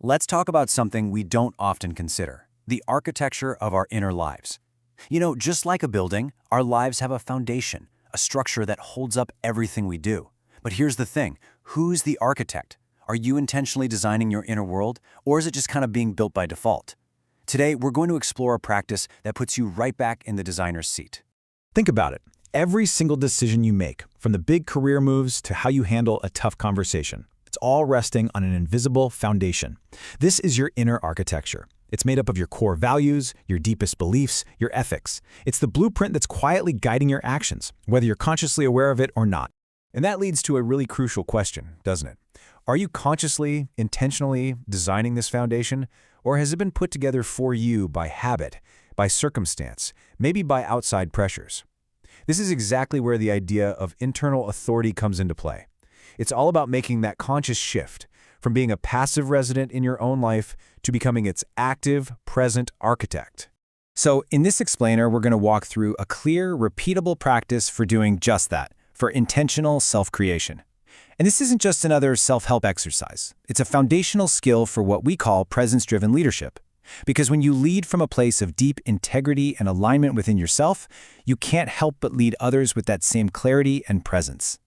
Let's talk about something we don't often consider, the architecture of our inner lives. Just like a building, our lives have a foundation, a structure that holds up everything we do. But here's the thing, who's the architect? Are you intentionally designing your inner world, or is it just kind of being built by default? Today, we're going to explore a practice that puts you right back in the designer's seat. Think about it. Every single decision you make, from the big career moves to how you handle a tough conversation, it's all resting on an invisible foundation. This is your inner architecture. It's made up of your core values, your deepest beliefs, your ethics. It's the blueprint that's quietly guiding your actions, whether you're consciously aware of it or not. And that leads to a really crucial question, doesn't it? Are you consciously, intentionally designing this foundation, or has it been put together for you by habit, by circumstance, maybe by outside pressures? This is exactly where the idea of internal authority comes into play. It's all about making that conscious shift from being a passive resident in your own life to becoming its active, present architect. So in this explainer, we're going to walk through a clear, repeatable practice for doing just that, for intentional self-creation. And this isn't just another self-help exercise. It's a foundational skill for what we call presence-driven leadership. Because when you lead from a place of deep integrity and alignment within yourself, you can't help but lead others with that same clarity and presence.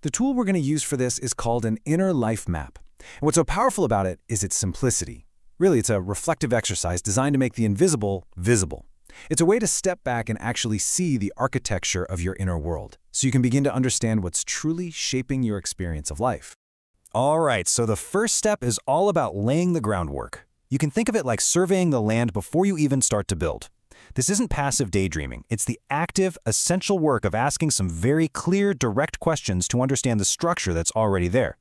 The tool we're going to use for this is called an inner life map. And what's so powerful about it is its simplicity. Really, it's a reflective exercise designed to make the invisible visible. It's a way to step back and actually see the architecture of your inner world, so you can begin to understand what's truly shaping your experience of life. All right, so the first step is all about laying the groundwork. You can think of it like surveying the land before you even start to build. This isn't passive daydreaming. It's the active, essential work of asking some very clear, direct questions to understand the structure that's already there.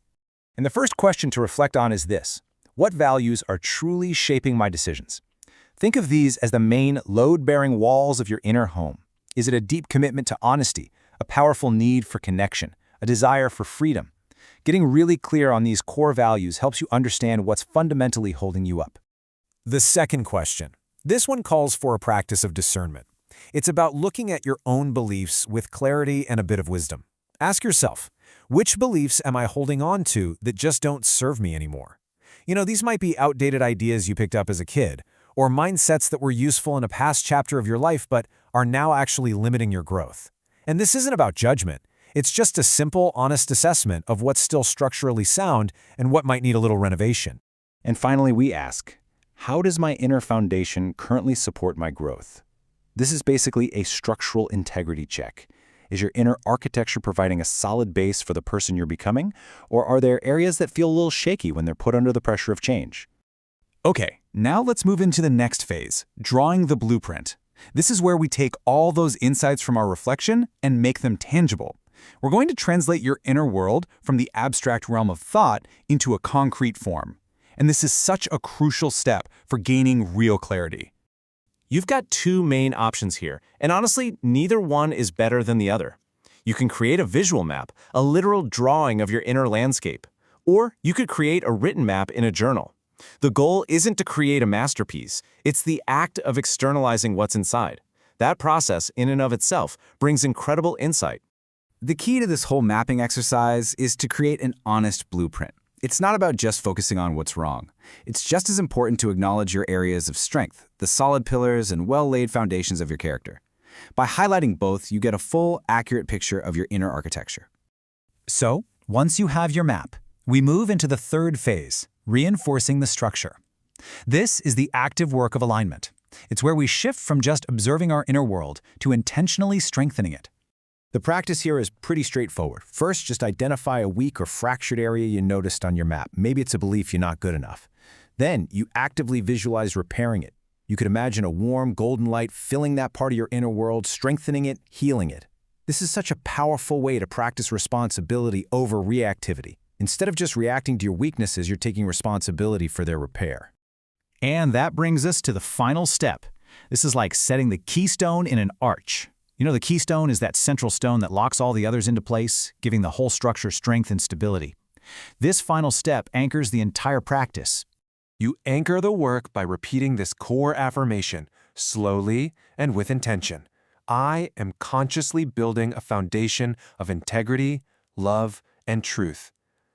And the first question to reflect on is this: what values are truly shaping my decisions? Think of these as the main load-bearing walls of your inner home. Is it a deep commitment to honesty, a powerful need for connection, a desire for freedom? Getting really clear on these core values helps you understand what's fundamentally holding you up. The second question. This one calls for a practice of discernment. It's about looking at your own beliefs with clarity and a bit of wisdom. Ask yourself, which beliefs am I holding on to that just don't serve me anymore? These might be outdated ideas you picked up as a kid, or mindsets that were useful in a past chapter of your life but are now actually limiting your growth. And this isn't about judgment. It's just a simple, honest assessment of what's still structurally sound and what might need a little renovation. And finally, we ask, how does my inner foundation currently support my growth? This is basically a structural integrity check. Is your inner architecture providing a solid base for the person you're becoming, or are there areas that feel a little shaky when they're put under the pressure of change? Okay, now let's move into the next phase, drawing the blueprint. This is where we take all those insights from our reflection and make them tangible. We're going to translate your inner world from the abstract realm of thought into a concrete form. And this is such a crucial step for gaining real clarity. You've got two main options here, and honestly, neither one is better than the other. You can create a visual map, a literal drawing of your inner landscape, or you could create a written map in a journal. The goal isn't to create a masterpiece, it's the act of externalizing what's inside. That process, in and of itself, brings incredible insight. The key to this whole mapping exercise is to create an honest blueprint. It's not about just focusing on what's wrong. It's just as important to acknowledge your areas of strength, the solid pillars and well-laid foundations of your character. By highlighting both, you get a full, accurate picture of your inner architecture. So, once you have your map, we move into the third phase, reinforcing the structure. This is the active work of alignment. It's where we shift from just observing our inner world to intentionally strengthening it. The practice here is pretty straightforward. First, just identify a weak or fractured area you noticed on your map. Maybe it's a belief you're not good enough. Then, you actively visualize repairing it. You could imagine a warm, golden light filling that part of your inner world, strengthening it, healing it. This is such a powerful way to practice responsibility over reactivity. Instead of just reacting to your weaknesses, you're taking responsibility for their repair. And that brings us to the final step. This is like setting the keystone in an arch. The keystone is that central stone that locks all the others into place, giving the whole structure strength and stability. This final step anchors the entire practice. You anchor the work by repeating this core affirmation, slowly and with intention. I am consciously building a foundation of integrity, love, and truth.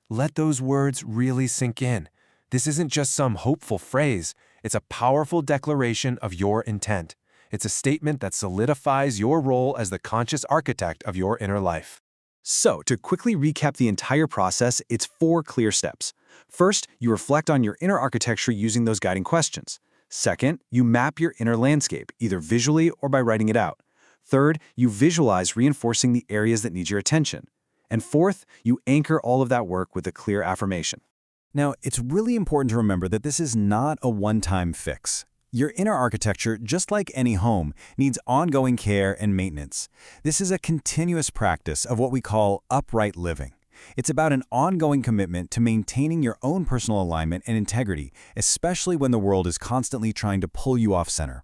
Let those words really sink in. This isn't just some hopeful phrase, it's a powerful declaration of your intent. It's a statement that solidifies your role as the conscious architect of your inner life. So, to quickly recap the entire process, it's 4 clear steps. First, you reflect on your inner architecture using those guiding questions. Second, you map your inner landscape, either visually or by writing it out. Third, you visualize reinforcing the areas that need your attention. And fourth, you anchor all of that work with a clear affirmation. Now, it's really important to remember that this is not a one-time fix. Your inner architecture, just like any home, needs ongoing care and maintenance. This is a continuous practice of what we call upright living. It's about an ongoing commitment to maintaining your own personal alignment and integrity, especially when the world is constantly trying to pull you off center.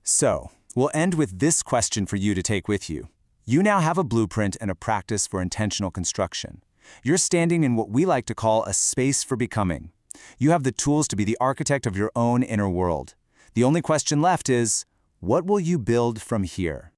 So, we'll end with this question for you to take with you. You now have a blueprint and a practice for intentional construction. You're standing in what we like to call a space for becoming. You have the tools to be the architect of your own inner world. The only question left is, what will you build from here?